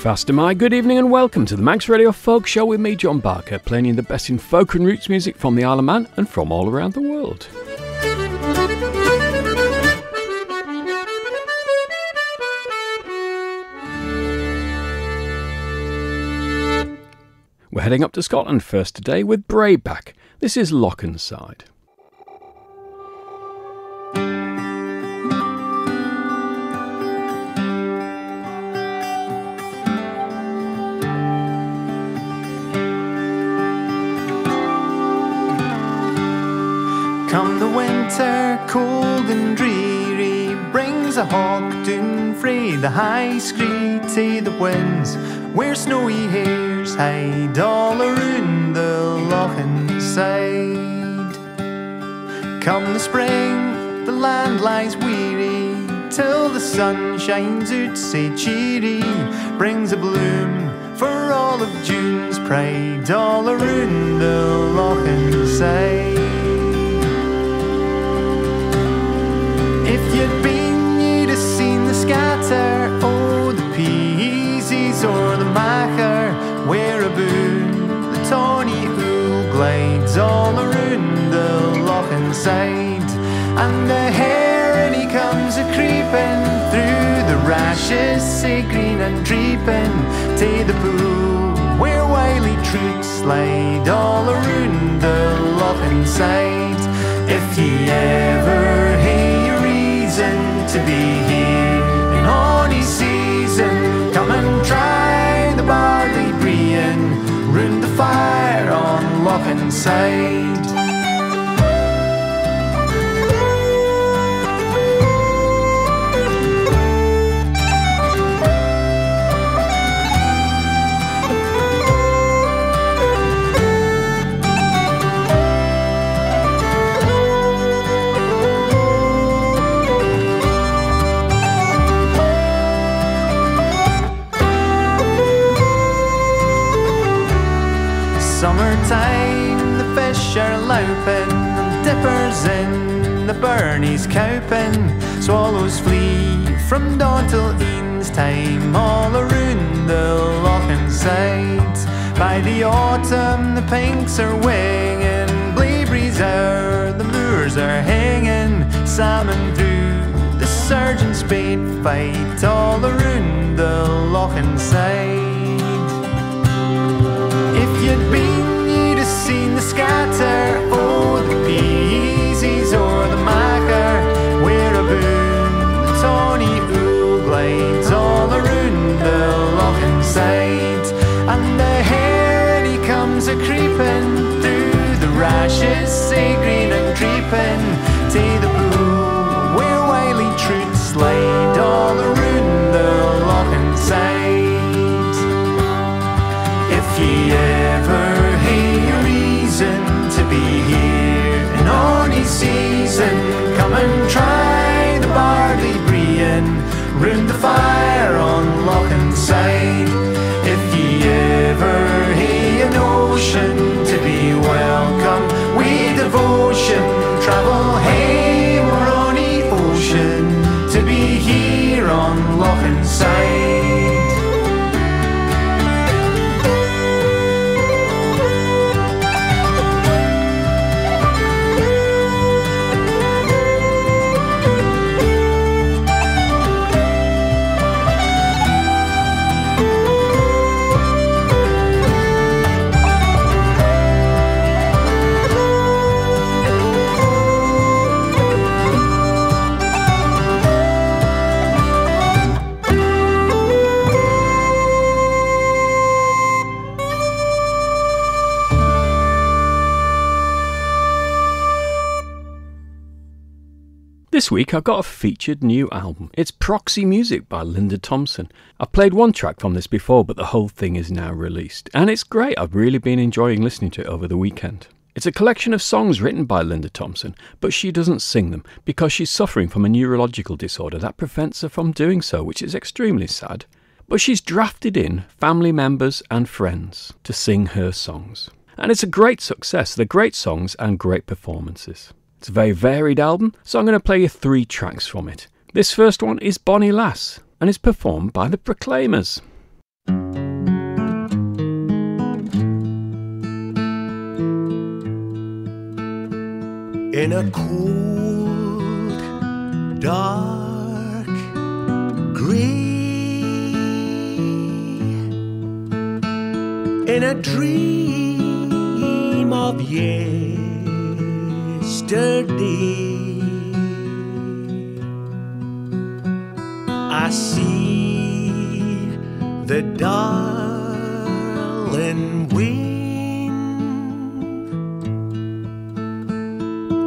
Faster my good evening and welcome to the Manx Radio Folk Show with me, John Barker, playing you the best in folk and roots music from the Isle of Man and from all around the world. We're heading up to Scotland first today with Brayback. This is Lochenside. Come the winter, cold and dreary, brings a hawk down frae the high scree to the winds, where snowy hares hide all around the Lochenside. Come the spring, the land lies weary, till the sun shines out sae cheery, brings a bloom for all of June's pride all around the Lochenside. If you'd been, you'd have seen the scatter, oh, the peasies or the macher, whereabout the tawny ool glides all around the Lochenside. And the hare, he comes a-creeping through the rashes, sae green and dreeping, to the pool where wily troots slide all around the Lochenside. If ye ever hae to be here in honey season, come and try the barley breeing round the fire on Lochenside. Summertime, the fish are louping, and dippers in the burnies cowping. Swallows flee from dawn till eve's time all around the Lochenside. By the autumn, the pinks are winging, blaeberries are, the moors are hanging, salmon through the surgeon spade fight all around the Lochenside. If you'd been, you'd have seen the scatter, oh, the peasies or the macher, whereabout the tawny ool glides all around the Lochenside. And the hare, he comes a-creeping through the rashes, sae green and creeping, to the pool where wily troots slide all around the Lochenside. If ye ever hae a reason to be here in honey season, come and try the barley breeing round the fire on Lochenside. If ye ever hae a notion to be welcome with devotion, travel hame or on the ocean to be here on Lochenside. This week I've got a featured new album. It's Proxy Music by Linda Thompson. I've played one track from this before, but the whole thing is now released. And it's great, I've really been enjoying listening to it over the weekend. It's a collection of songs written by Linda Thompson, but she doesn't sing them because she's suffering from a neurological disorder that prevents her from doing so, which is extremely sad. But she's drafted in family members and friends to sing her songs. And it's a great success, they're great songs and great performances. It's a very varied album, so I'm going to play you 3 tracks from it. This first one is Bonnie Lass, and is performed by the Proclaimers. in a cold, dark grey, in a dream of yesterday. I see the darling wind.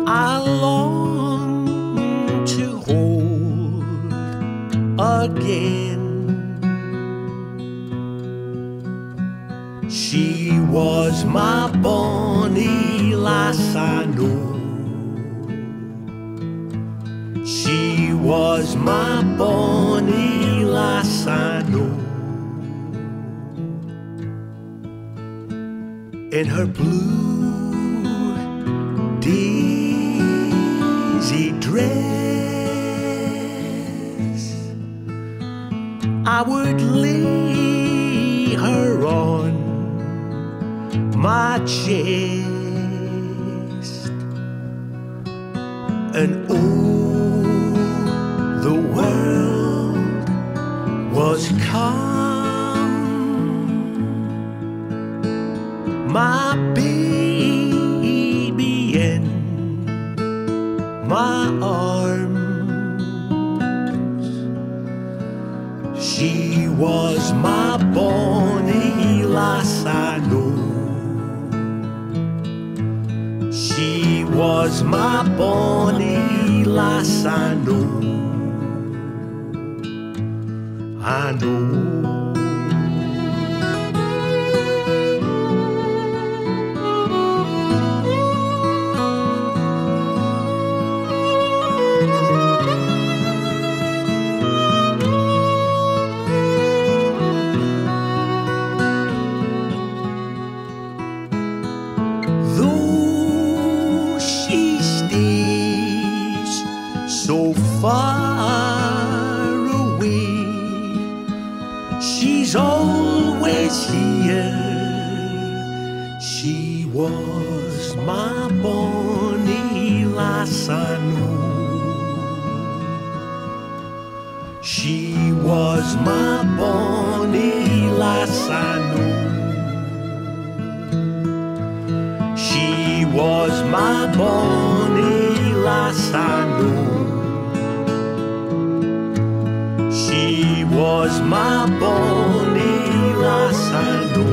I long to hold again. She was my bonny lass, I know. She was my bonny lass, I know. In her blue daisy dress, I would lay her on my chest, and oh, the world was calm. My baby in my arms. She was my bonny lass, I know. She was my bonny lass, I know. I know. Though she stays so far away, she's always here. She was my bonny lass, I know. She was my bonny lass, I know. She was my bonny lass, I know. She was my bonny lass, I know.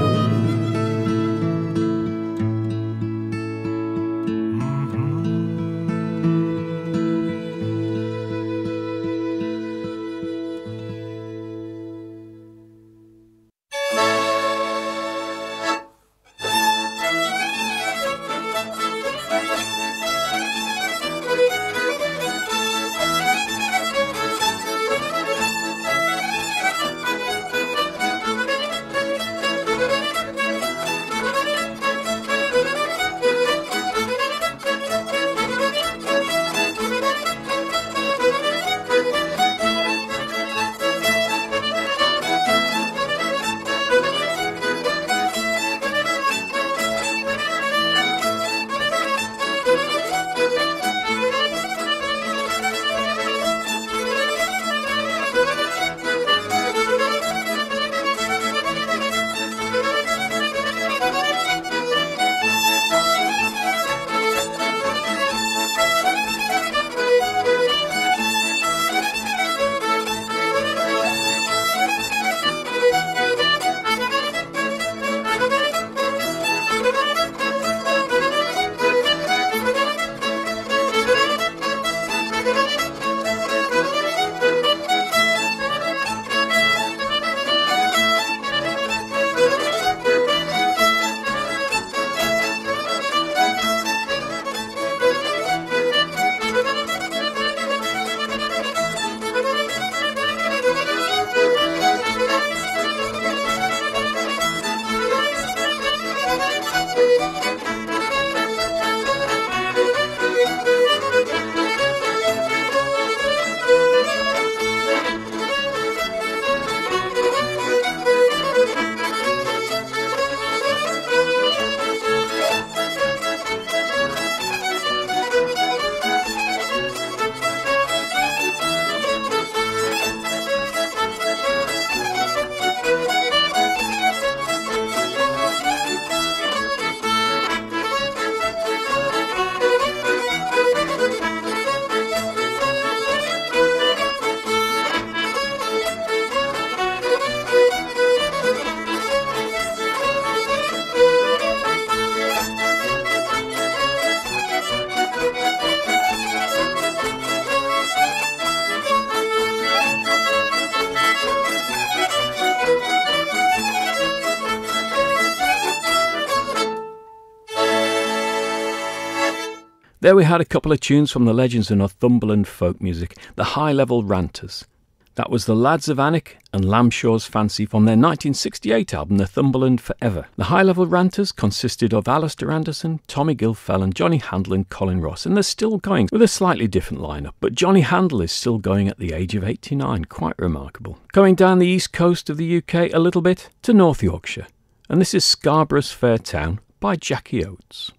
There we had a couple of tunes from the legends of Northumberland folk music, the High Level Ranters. That was the Lads of Alnwick and Lambshaw's Fancy from their 1968 album Northumberland Forever. The High Level Ranters consisted of Alistair Anderson, Tommy Gilfell, Johnny Handel and Colin Ross, and they're still going with a slightly different lineup, but Johnny Handel is still going at the age of 89, quite remarkable. Going down the east coast of the UK a little bit to North Yorkshire, and this is Scarborough's Fair Town by Jackie Oates.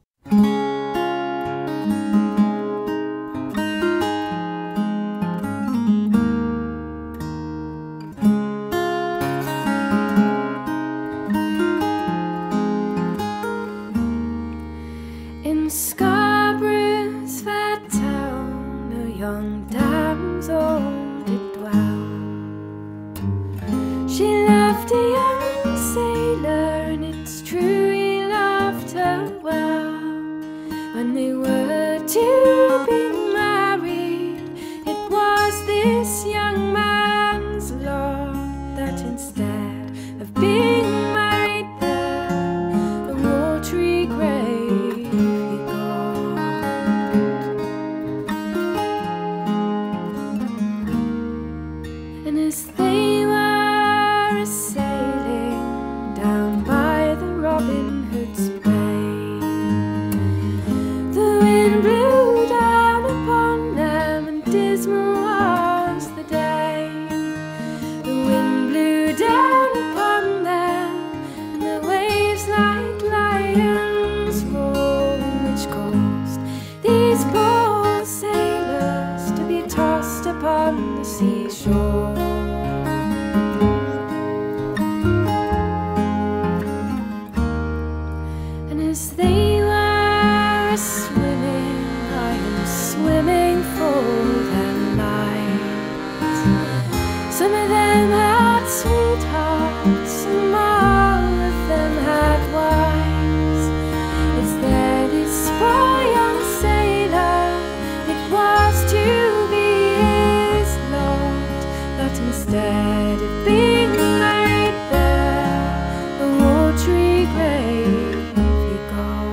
In Scarborough's fair town, a young damsel did dwell. She loved a young sailor, and it's true he loved her well. When they were to be married, it was this young man's lot that instead of being married there, a watery grave he got. And as they were sailing down by the Robin Hood's Bay, the wind blew down upon them, and dismal was the day. The wind blew down upon them, and the waves like lions roared, which caused these poor sailors to be tossed upon the seashore. And as they were swimming, I am swimming for their lives. Some of them had sweethearts, some all of them had wives. It's there this poor young sailor, it was to be his lot, that instead of being married there, a watery grave he got.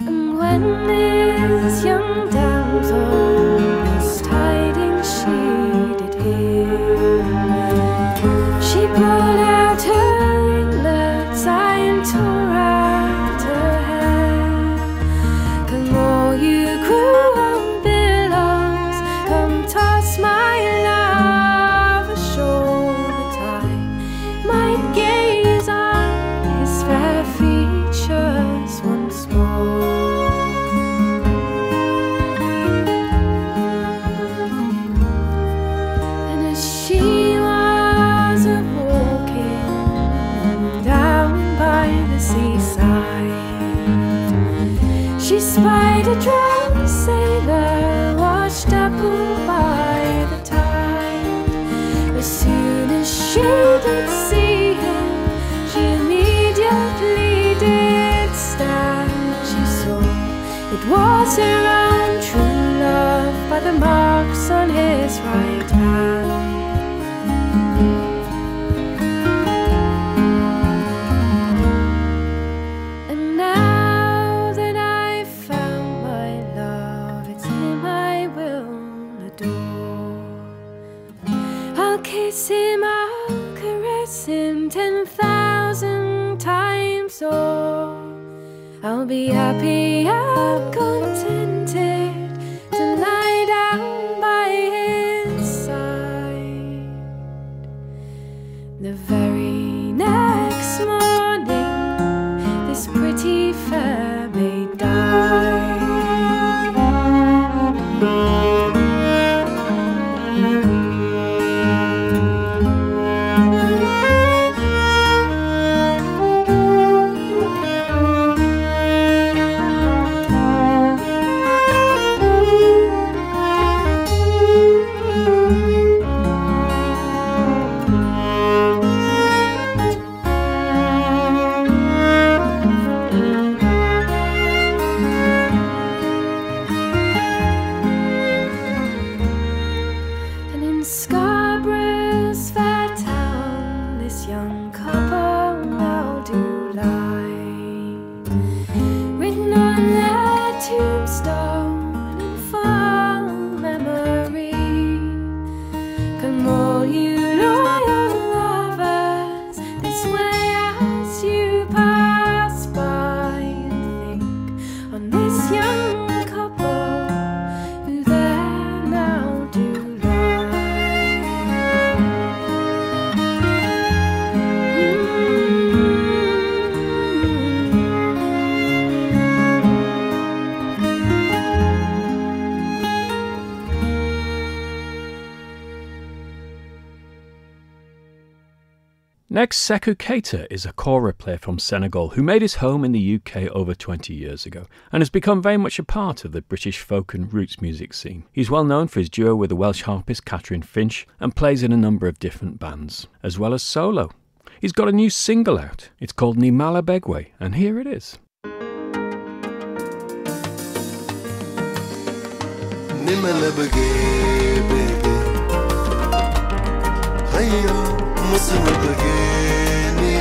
And when this young damsel this tidings she did hear, she pulled out her ringlets and tore out her hair. Come all you cruel billows, come toss my love ashore, that I might gaze on his fair features once more. And as she was a-walking down by the seaside, she spied a drowned sailor washed up all by the tide. As soon as she did see him, she immediately did stand. She saw it was her own true love by the marks on his right hand. And now that I've found my love, it's him I will adore. I'll kiss him, I'll caress him 10,000 times o'er. I'll be happy and contented to lie down by his side. The very next morning, this pretty fair maid died. Next, Sekou Keita is a kora player from Senegal who made his home in the UK over 20 years ago and has become very much a part of the British folk and roots music scene. He's well known for his duo with the Welsh harpist Catherine Finch and plays in a number of different bands, as well as solo. He's got a new single out. It's called Ni Malabegwe, and here it is. Ni Malabegwe, hayo musuma bageni,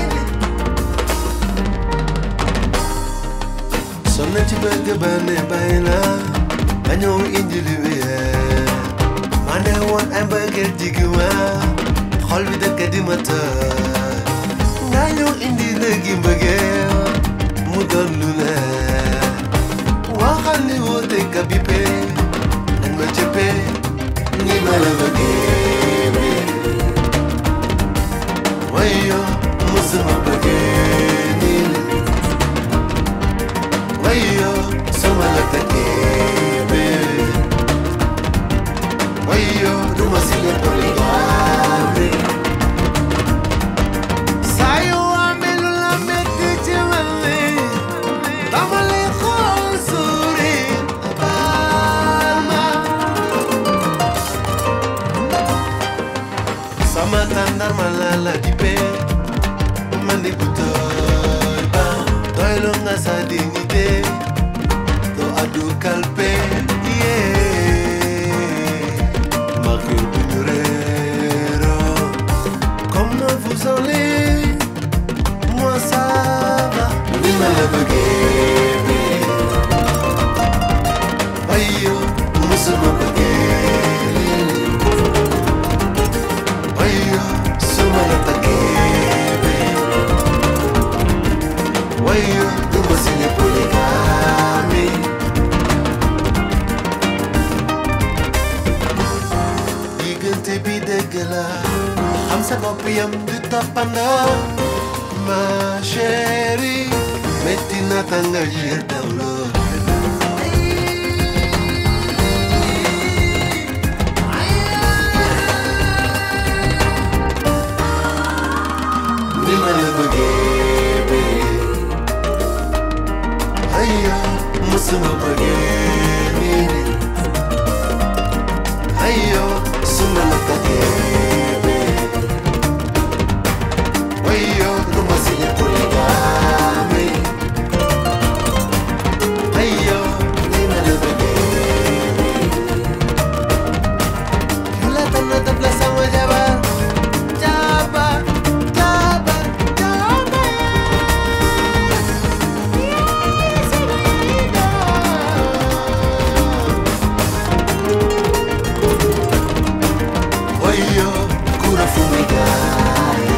sonati bagabane baila, anyo injiliwe, mane won ambager jigwa, kholbi de kadimata, anyo indilegi bagel, mudan lula, wakhali wote kabipe, anmachepe, ni malabageni. Wayo, musuma bageni. Wayo, sumalata kebe. Wayo, dumasile poligare. Sayo amelu la meti chimale. Tamale khosuri abama. Samatandar malala dipe. Mandi butoy ba. Toilo nga sa dignité. To adu kalpe. Marqueur Buñurero. Comment vous allez? Moi ça va. Ni malabagebe. Ayo, musuma bageli. Ayo, sumalata kebe. Ayo, dumasile poligami. Digante bidegala. Amsa kopiyam du tapanda. Ma chérie, metti na tanga yedawlo. Ni malabagebe. Ayo, musuma bageni. Ayo, sumalata kebe. Ayo, dumasile poligami. Ayo, ni malabagebe. Yula tanata plaza wajaba. Jaba, jaba, jaba. Wayo, cura fumigare.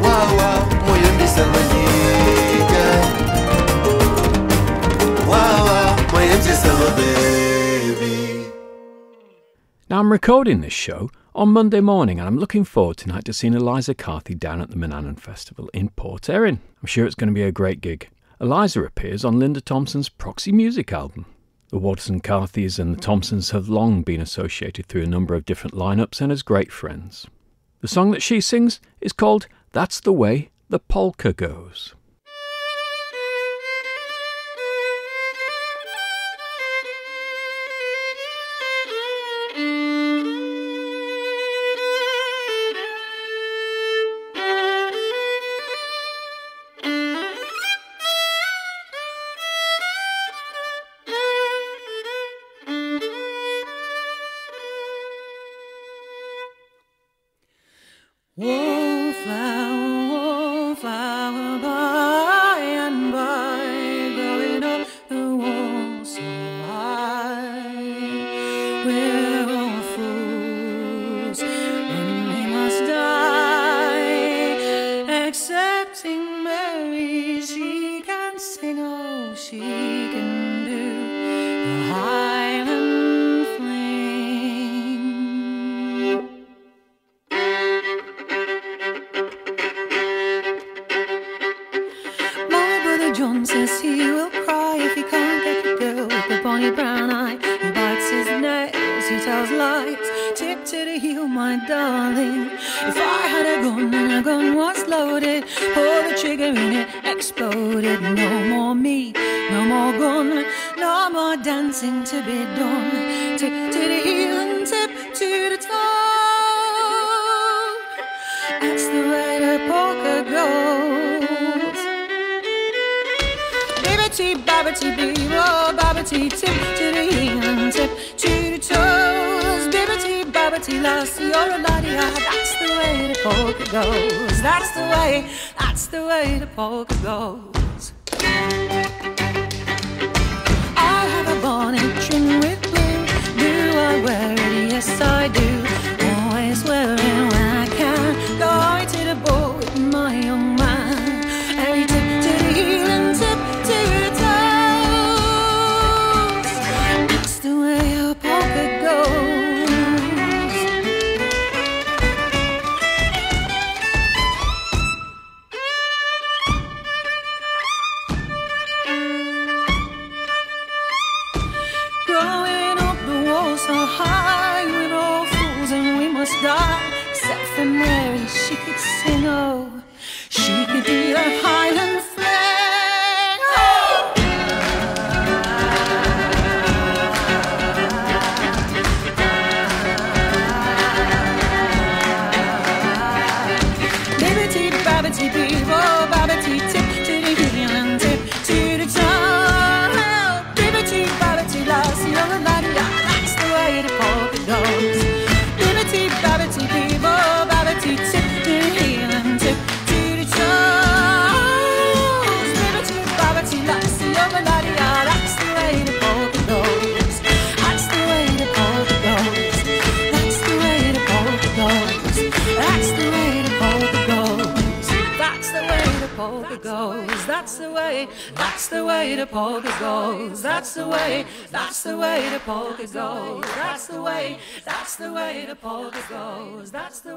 Wawa, moyo mbisa majiga. Wawa, moyo mbisa baby. Now, I'm recording this show on Monday morning and I'm looking forward tonight to seeing Eliza Carthy down at the Manannan Festival in Port Erin. I'm sure it's going to be a great gig. Eliza appears on Linda Thompson's Proxy Music album. The Waterson Carthys and the Thompsons have long been associated through a number of different lineups and as great friends. The song that she sings is called That's the Way the Polka Goes. Wallflower, by and by, growing up the wall so high. We're all fools, and we must die. Excepting Mary, she can sing, oh, she can do the Highland Fling. tells lies. Tip to the heel, my darling. If I had a gun and a gun was loaded, pull the trigger and it exploded. No more me, no more gun, no more dancing to be done. Tip to the heel and tip to the toe. That's the way the polka goes. Bibbity, babbity, bebo, babbity, tip to the heel and tip to the toes. Bibbity, babbity, lassie, you're a laddie. That's the way the polka goes. That's the way the polka goes. I have a bonnet trimmed with blue. Do I wear it? Yes, I do. Always wear it when I can. Going to the ball with my young man. Every tip to the heel and tip to the toes. That's the way a polka goes. Growing up the walls so high, we're all fools and we must die. Except for Mary, she could sing, oh, she could do the Highland fling, oh. Bibbity, babbity, bebo, babbity, tip to the heel and tip to the toe. Bibbity, babbity, lassie, you're a laddie, that's the way the polka goes. Bibbity, babbity, bebo, babbity, tip to the heel and tip to the toes. Bibbity, babbity, lassie, you're a laddie, that's the way the polka goes. That's the way the polka goes. That's the way the polka goes. That's the way the polka goes. That's the way the polka goes. That's the way the polka goes. That's the way the polka goes. That's the way the polka goes. That's the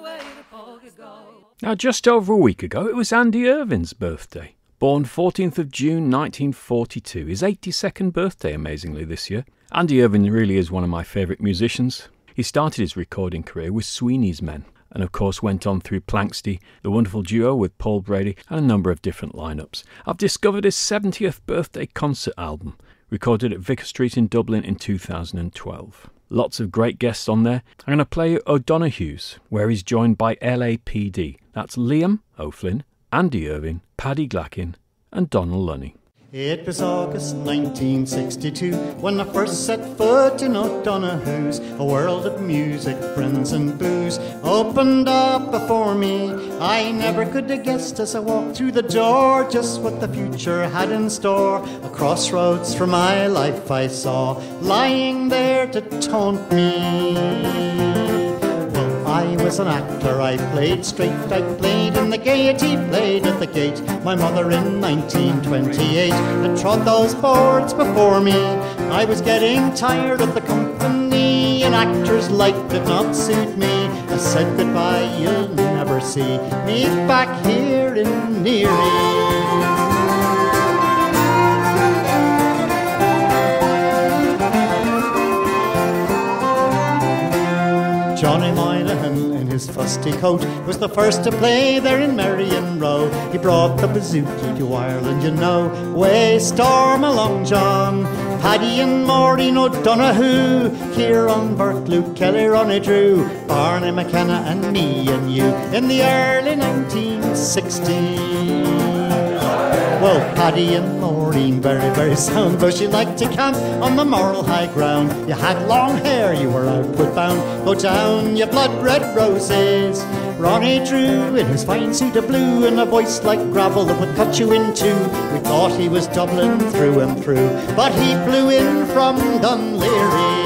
way the polka goes. Now, just over a week ago, it was Andy Irvin's birthday. Born 14th of June 1942, his 82nd birthday, amazingly, this year. Andy Irvin really is one of my favourite musicians. He started his recording career with Sweeney's Men, and of course went on through Planxty, the wonderful duo with Paul Brady, and a number of different lineups. I've discovered his 70th birthday concert album, recorded at Vicar Street in Dublin in 2012. Lots of great guests on there. I'm going to play O'Donoghue's, where he's joined by LAPD. That's Liam O'Flynn, Andy Irvin, Paddy Glackin and Donald Lunny. It was August 1962 when I first set foot in O'Donoghue's. A world of music, friends and booze opened up before me. I never could have guessed as I walked through the door just what the future had in store. A crossroads for my life I saw, lying there to taunt me. I was an actor, I played straight, I played in the Gaiety, played at the Gate. My mother in 1928 had trod those boards before me. I was getting tired of the company, and actors' life did not suit me. I said goodbye, you'll never see me back here in Neary. Johnny Moynihan in his fusty coat was the first to play there in Merrion Row. He brought the bouzouki to Ireland, you know. Way storm along, John. Paddy and Maureen O'Donoghue, Kieran Burke, Luke Kelly, Ronnie Drew, Barney McKenna and me and you in the early 1960s. Well, Paddy and Maureen, very, very sound, though she liked to camp on the moral high ground. You had long hair, you were outward bound. Go down, you blood-red roses. Ronnie Drew in his fine suit of blue, and a voice like gravel that would cut you in two. We thought he was Dublin through and through, but he flew in from Dunleary.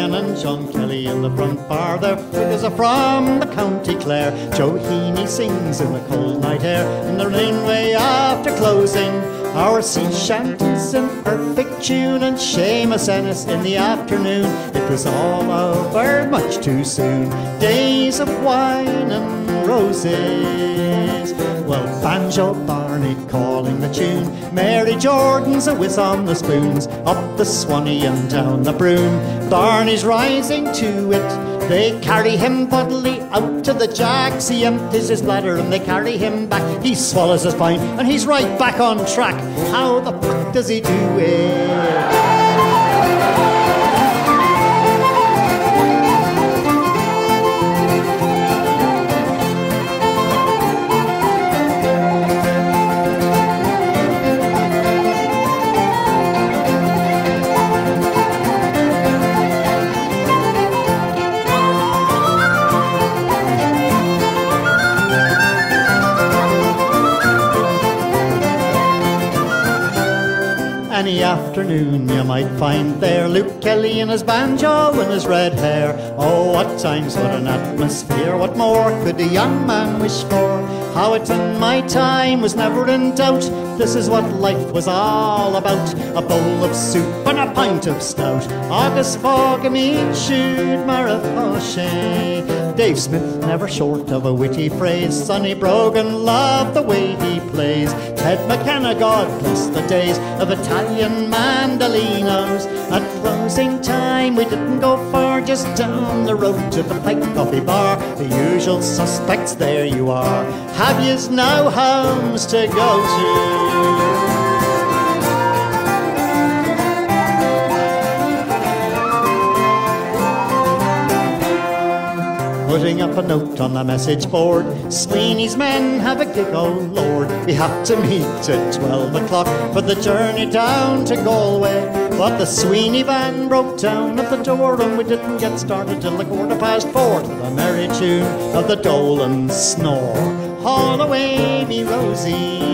And John Kelly in the front bar, their figures are from the County Clare. Joe Heaney sings in the cold night air, in the rainway after closing. Our sea shanties in perfect tune, and Seamus Ennis in the afternoon. It was all over much too soon. Days of wine and roses. Well, Banjo Barney calling the tune, Mary Jordan's a whiz on the spoons, up the Swanee and down the Broom. Barney's rising to it. They carry him bodily out to the jacks. He empties his bladder and they carry him back. He swallows his pint and he's right back on track. How the fuck does he do it? Any afternoon you might find there Luke Kelly in his banjo and his red hair. Oh, what times, what an atmosphere, what more could a young man wish for? How it in my time was never in doubt. This is what life was all about. A bowl of soup and a pint of stout. August fog and meat shoot Marifoshe. Dave Smith never short of a witty phrase. Sonny Brogan loved the way he plays. Ted McKenna, God bless the days of Italian mandolinos. At closing time we didn't go far, just down the road to the Pike Coffee Bar. The usual suspects, there you are. Have yous now homes to go to? Putting up a note on the message board, Sweeney's men have a gig, oh Lord. We have to meet at 12 o'clock for the journey down to Galway. But the Sweeney van broke down at the door and we didn't get started till 4:15 to the merry tune of the Dolan snore. Haul away, me Rosie.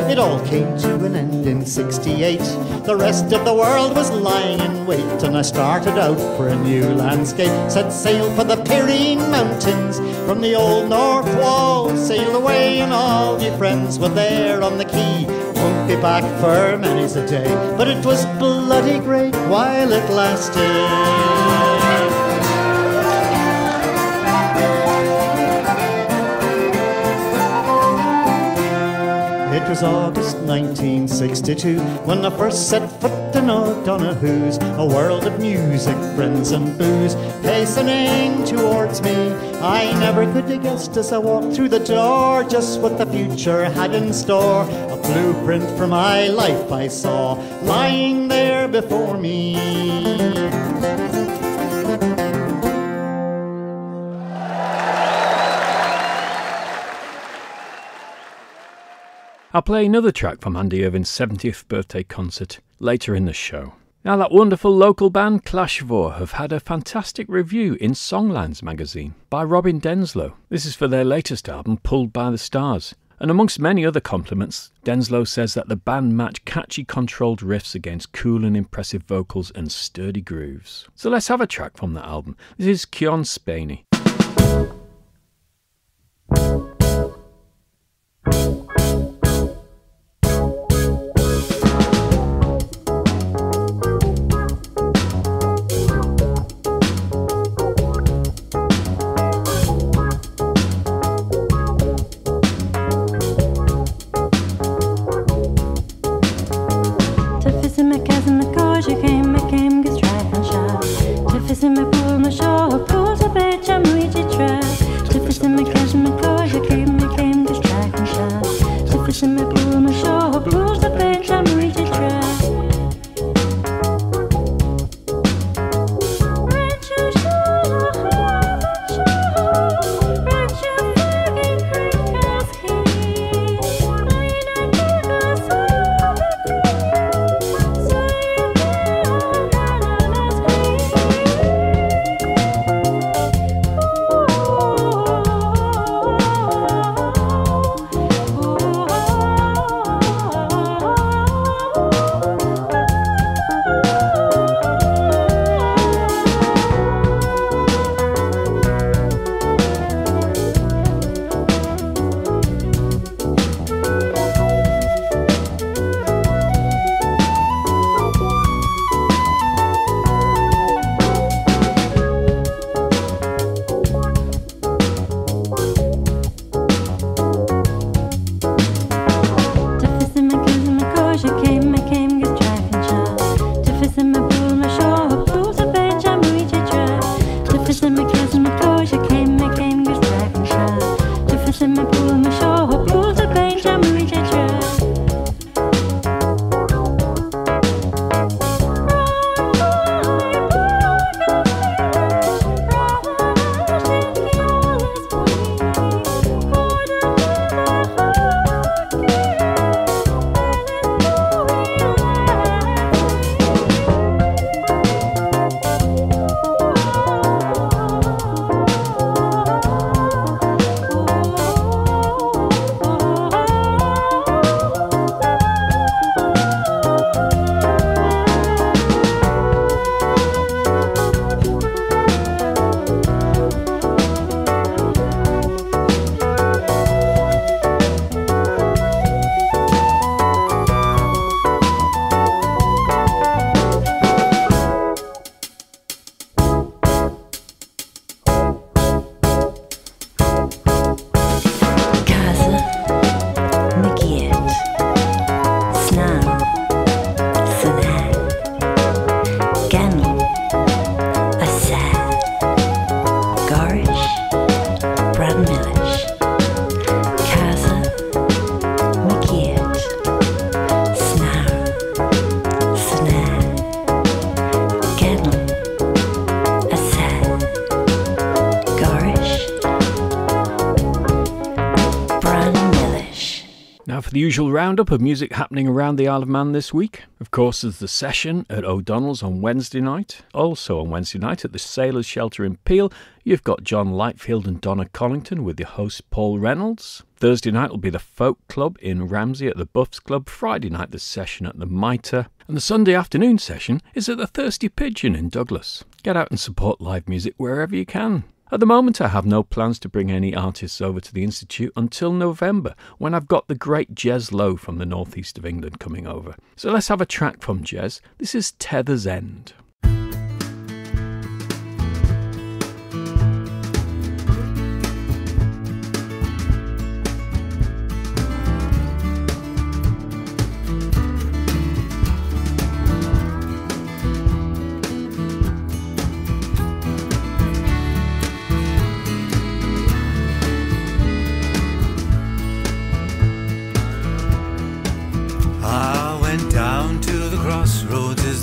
It all came to an end in 68. The rest of the world was lying in wait, and I started out for a new landscape. Set sail for the Pyrenean Mountains from the old North Wall. Sailed away and all my friends were there on the quay. Won't be back for many's a day, but it was bloody great while it lasted. It was August 1962 when I first set foot in O'Donoghue's. A world of music, friends and booze hastening towards me. I never could have guessed as I walked through the door just what the future had in store. A blueprint for my life I saw lying there before me. I'll play another track from Andy Irvine's 70th birthday concert later in the show. Now, that wonderful local band Clash Vor have had a fantastic review in Songlines magazine by Robin Denslow. This is for their latest album, Pulled by the Stars. And amongst many other compliments, Denslow says that the band match catchy controlled riffs against cool and impressive vocals and sturdy grooves. So let's have a track from that album. This is Cion Spaney. Pool, my show, pool to play, jam, Luigi track. Now for the usual roundup of music happening around the Isle of Man this week. Of course, there's the session at O'Donnell's on Wednesday night. Also on Wednesday night at the Sailors' Shelter in Peel, you've got John Lightfield and Donna Collington with your host Paul Reynolds. Thursday night will be the Folk Club in Ramsey at the Buffs Club. Friday night the session at the Mitre. And the Sunday afternoon session is at the Thirsty Pigeon in Douglas. Get out and support live music wherever you can. At the moment, I have no plans to bring any artists over to the Institute until November, when I've got the great Jez Lowe from the northeast of England coming over. So let's have a track from Jez. This is Tether's End.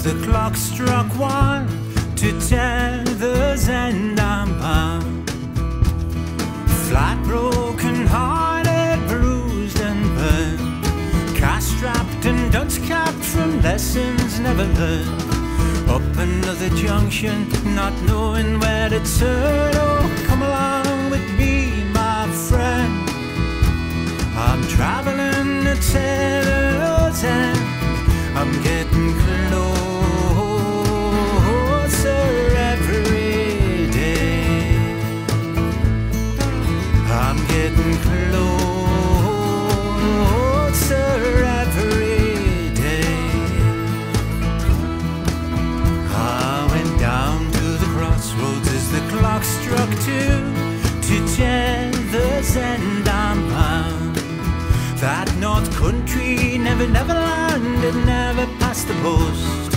The clock struck 1 to Tether's End I'm bound. Flat, broken hearted, bruised and burned, cash-strapped and dunce-capped from lessons never learned. Up another junction, not knowing where to turn. Oh, come along with me, my friend. I'm traveling to Tether's End. I'm getting closer every day. I'm getting closer every day. I went down to the crossroads as the clock struck 2 to Tether's End I'm bound. That North Country, never land, and never past the post.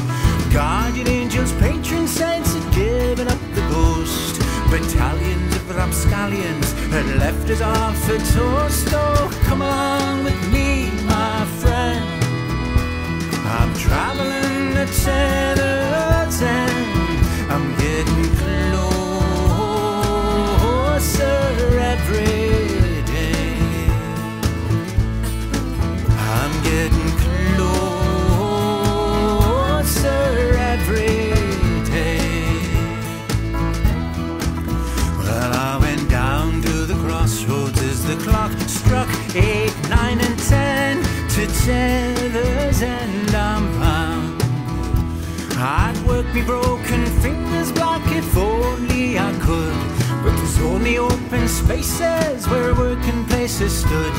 Guardian angels, patron saints had given up the ghost. Battalions of rapscallions had left us off a toast. Oh, come along with me, my friend. I'm traveling to Tether's End. I'm getting closer every day. I'm getting closer every day. Well, I went down to the crossroads as the clock struck 8, 9 and 10 to Tether's End I'm bound. I'd work me broken fingers black if only I could, but there's only open spaces where working places stood.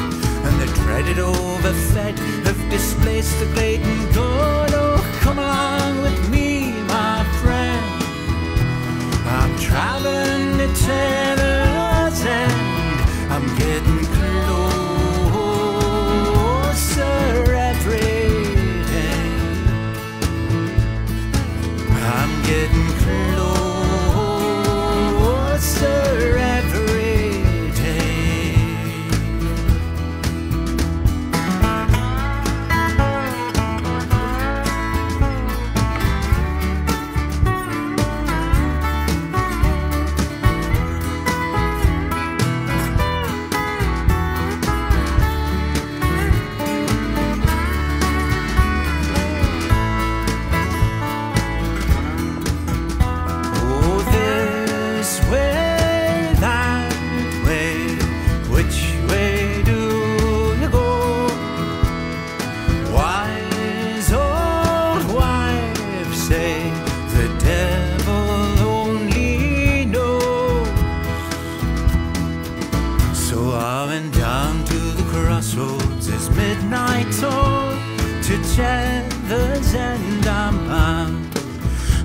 And the dreaded overfed have displaced the great and good. Oh, come along with me, my friend. I'm traveling to Tether's End. I'm getting closer every day. I'm getting closer every day. Tether's End I'm bound.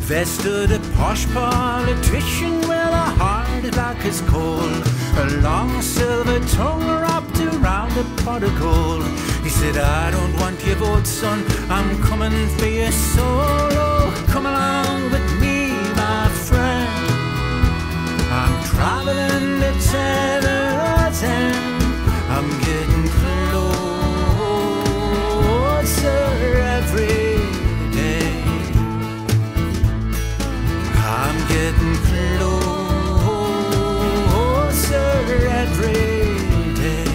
There stood a posh politician with a heart as black as coal, a long silver tongue wrapped around a pot of gold. He said, I don't want your vote, son, I'm coming for your soul. Oh, come along with me, my friend. I'm traveling to Tether's End. I'm getting closer every day. I'm getting closer every day.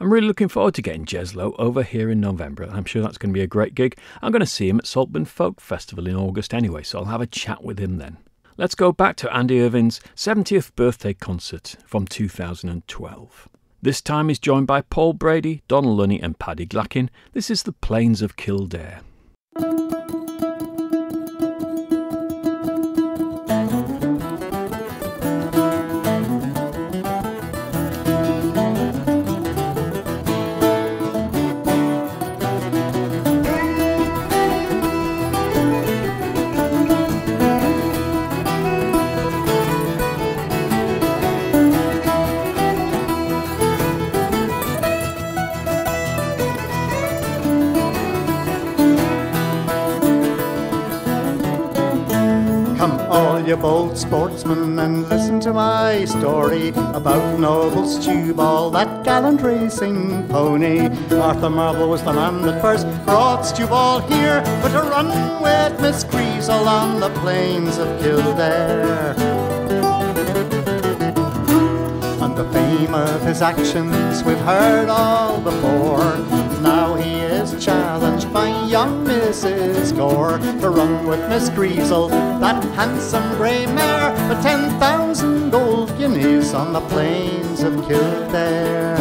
I'm really looking forward to getting Jeslo over here in November. I'm sure that's going to be a great gig. I'm going to see him at Saltburn Folk Festival in August anyway, so I'll have a chat with him then. Let's go back to Andy Irvine's 70th birthday concert from 2012. This time he's joined by Paul Brady, Donald Lunny and Paddy Glackin. This is The Plains of Kildare. You bold sportsmen, and listen to my story about noble Stewball, that gallant racing pony. Arthur Marble was the man that first brought Stewball here, but to run with Miss Greasel on the plains of Kildare. And the fame of his actions we've heard all before. Now he is challenged by young Mrs. Gore to run with Miss Greasel, that handsome grey mare, for 10,000 gold guineas on the plains of Kildare.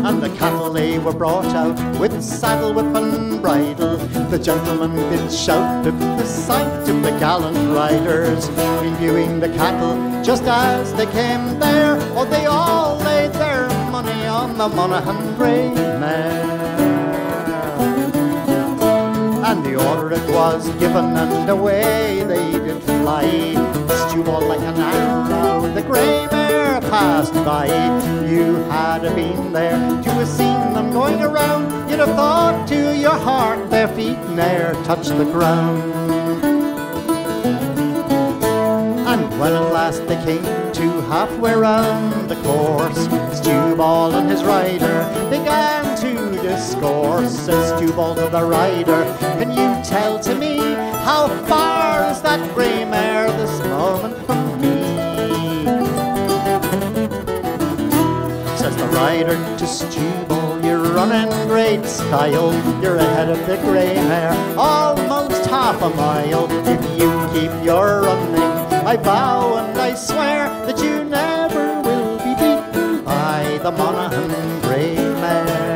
And the cattle they were brought out with saddle, whip and bridle. The gentlemen did shout at the sight of the gallant riders, reviewing the cattle just as they came there. Oh, they all laid their money on the Monaghan grey mare. And the order it was given, and away they did fly. Stewball like an arrow, the grey mare passed by. You had been there to have seen them going around, you'd have thought to your heart their feet ne'er touched the ground. And when at last they came to halfway round the course, Stewball and his rider began to discourse. Says Stewball to the rider, can you tell to me how far is that grey mare this moment from me? Says the rider to Stewball, you're running great style, you're ahead of the grey mare almost half a mile. If you keep your running, I vow and I swear that you never will be beaten by the Monaghan grey mare.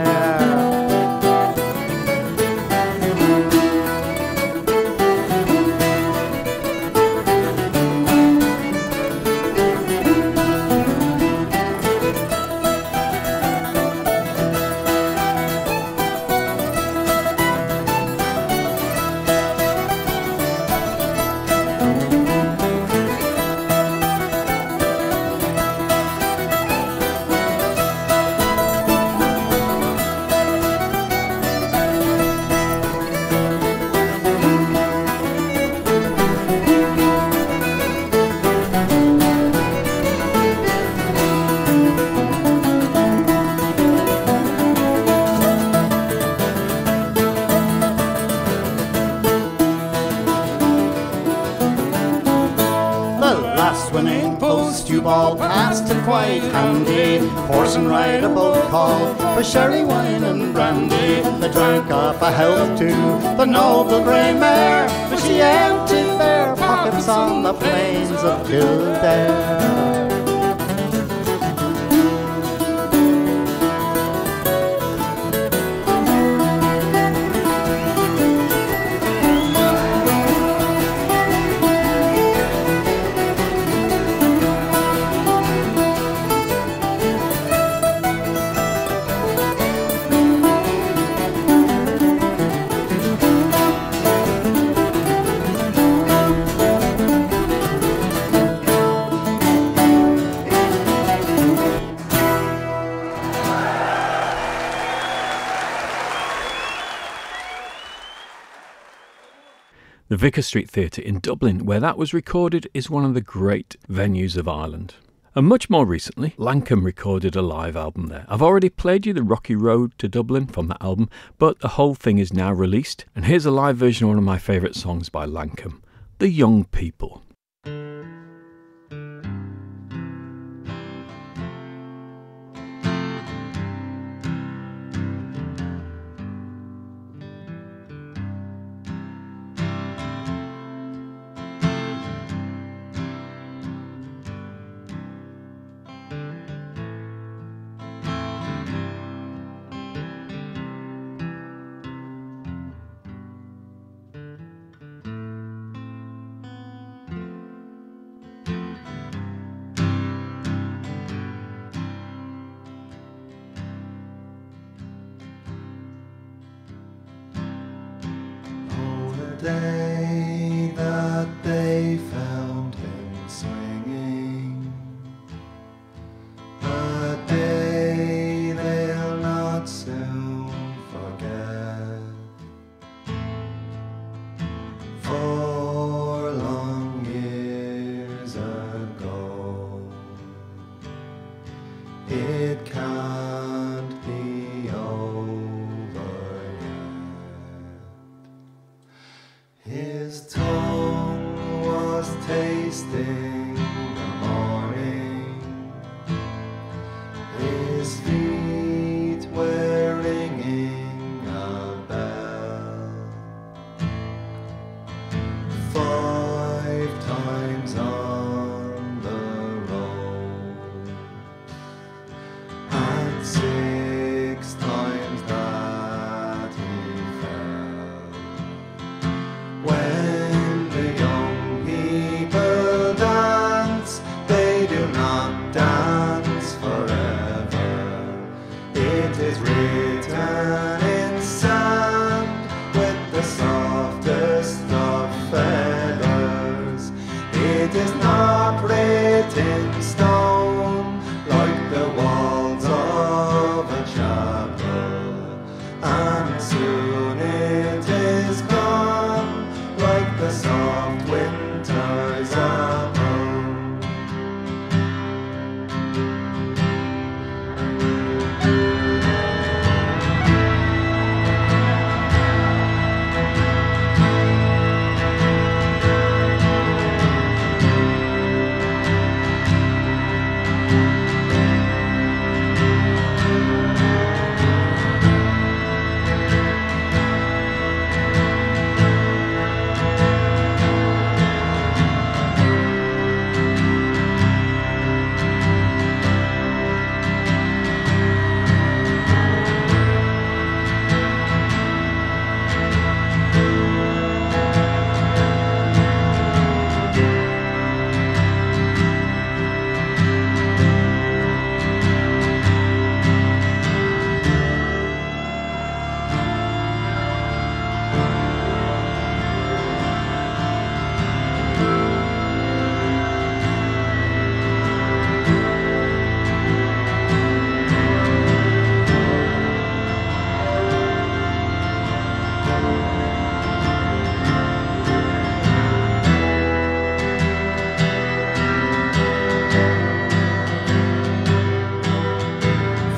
Stewball passed it quite handy. Horse and rider both called for sherry, wine and brandy. They drank up a health to the noble grey mare, but she emptied their pockets on the plains of Kildare. The Vicar Street Theatre in Dublin, where that was recorded, is one of the great venues of Ireland. And much more recently, Lankum recorded a live album there. I've already played you the Rocky Road to Dublin from that album, but the whole thing is now released. And here's a live version of one of my favourite songs by Lankum, The Young People. day that they found him swinging, a day they'll not soon forget. For long years ago, it can't be over yet. His tongue was tasting the morning, his feet were ringing a bell. 5 times on the road, and 6 times that he fell. When the young people dance, they do not dance forever. It is written in sand with the softest of feathers. It is not written in stone like the walls of a chapel, and soon it is gone like the soft winter's apple.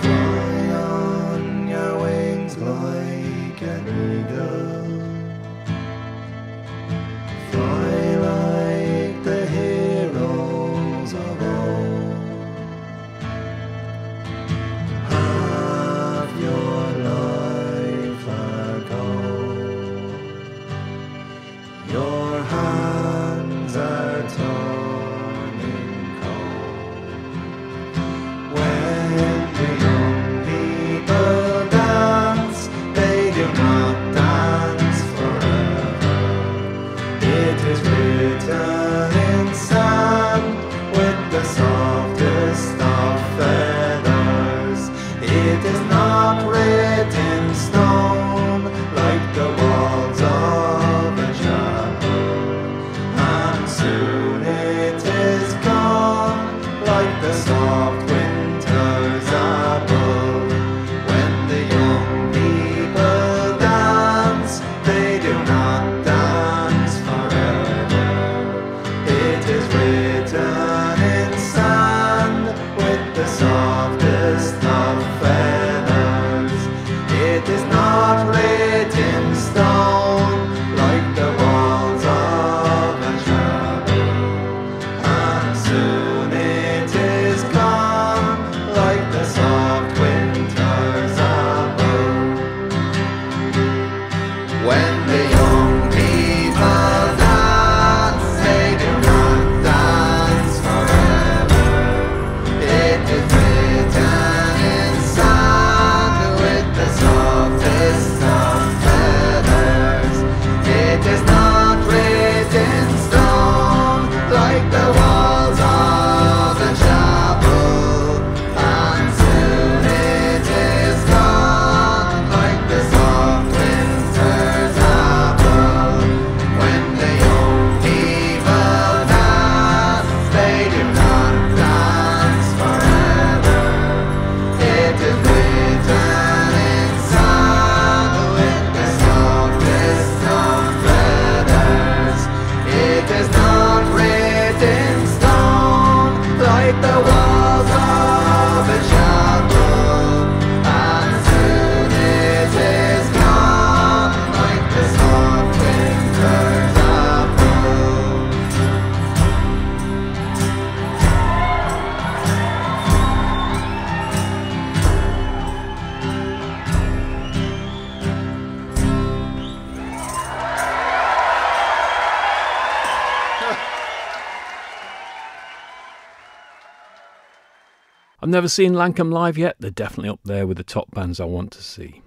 Fly on your wings like an eagle, fly like the heroes of old. Half your life ago, your hands are turning cold. When the young people dance, they do not dance forever. It is written in sand with the softest of feathers. It is not written in stone like the walls of a chapel, and soon it is gone like the soft winter's apple. When the young people dance, they do not dance forever. It is written in sand with the softest of feathers. It is not written in stone like the walls of a chapel, and soon it is gone I've never seen Lankham live yet. They're definitely up there with the top bands I want to see.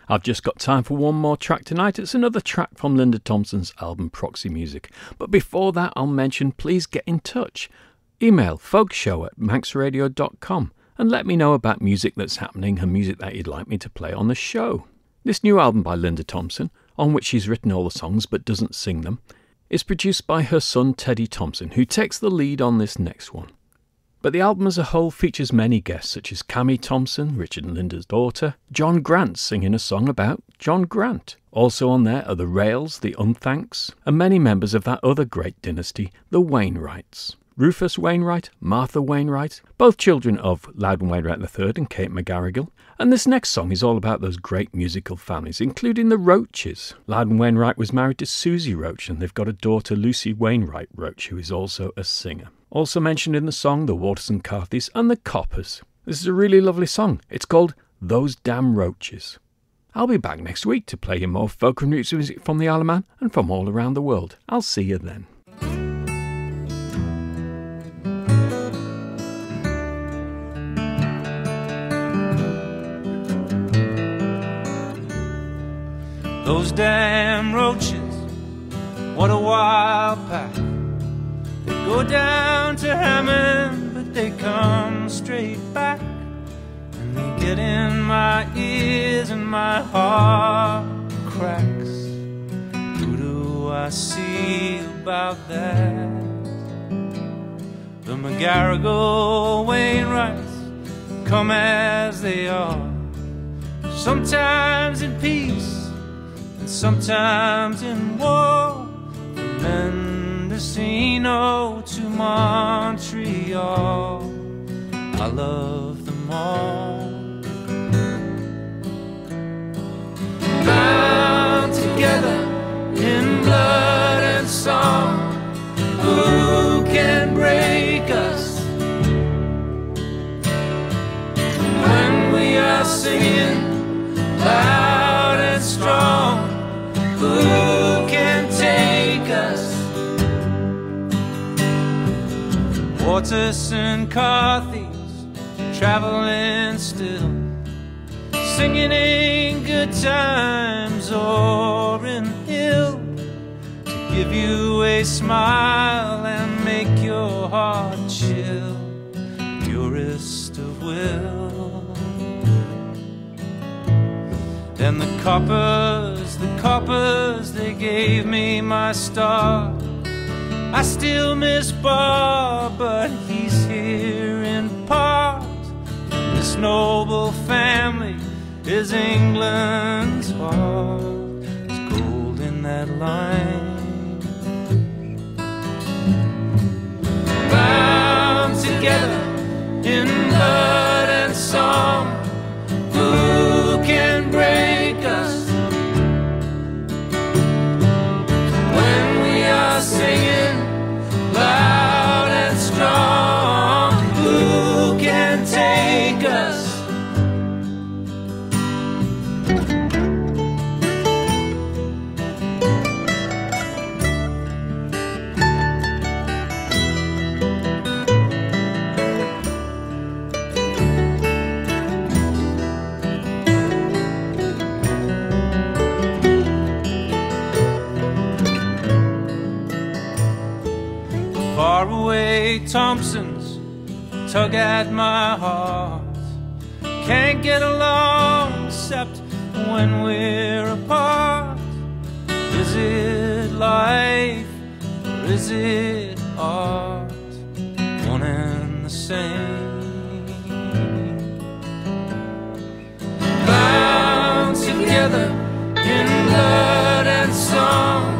I've just got time for one more track tonight. It's another track from Linda Thompson's album Proxy Music. But before that, I'll mention please get in touch. Email folkshow@manxradio.com and let me know about music that's happening and music that you'd like me to play on the show. This new album by Linda Thompson, on which she's written all the songs but doesn't sing them, is produced by her son Teddy Thompson, who takes the lead on this next one. But the album as a whole features many guests such as Cammy Thompson, Richard and Linda's daughter, John Grant singing a song about John Grant. Also on there are the Rails, the Unthanks, and many members of that other great dynasty, the Wainwrights. Rufus Wainwright, Martha Wainwright, both children of Loudon Wainwright III and Kate McGarrigle. And this next song is all about those great musical families, including the Roaches. Loudon Wainwright was married to Susie Roach, and they've got a daughter, Lucy Wainwright Roach, who is also a singer. Also mentioned in the song, the Waterson Carthys and the Coppers. This is a really lovely song. It's called Those Damn Roaches. I'll be back next week to play you more folk and roots music from the Isle of Man and from all around the world. I'll see you then. Those damn roaches, what a wild pack. They go down to Hammond, but they come straight back. And they get in my ears and my heart cracks. Who do I see about that? The McGarrigle Wainwrights come as they are, sometimes in peace, sometimes in war, from Mendocino to Montreal. I love them all. Bound together in blood and song, who can break us when we are singing loud and strong? Who can take us? Waterson Carthys, traveling still, singing in good times or in ill, to give you a smile and make your heart chill, purest of will. And the coppers, they gave me my star. I still miss Bob, but he's here in part. This noble family is England's heart. There's gold in that line. Bound together in blood and song, who can break us when we are singing loud and strong? Who can take us? Faraway Thompsons tug at my heart. Can't get along except when we're apart. Is it life or is it art? One and the same. Bound together in blood and song,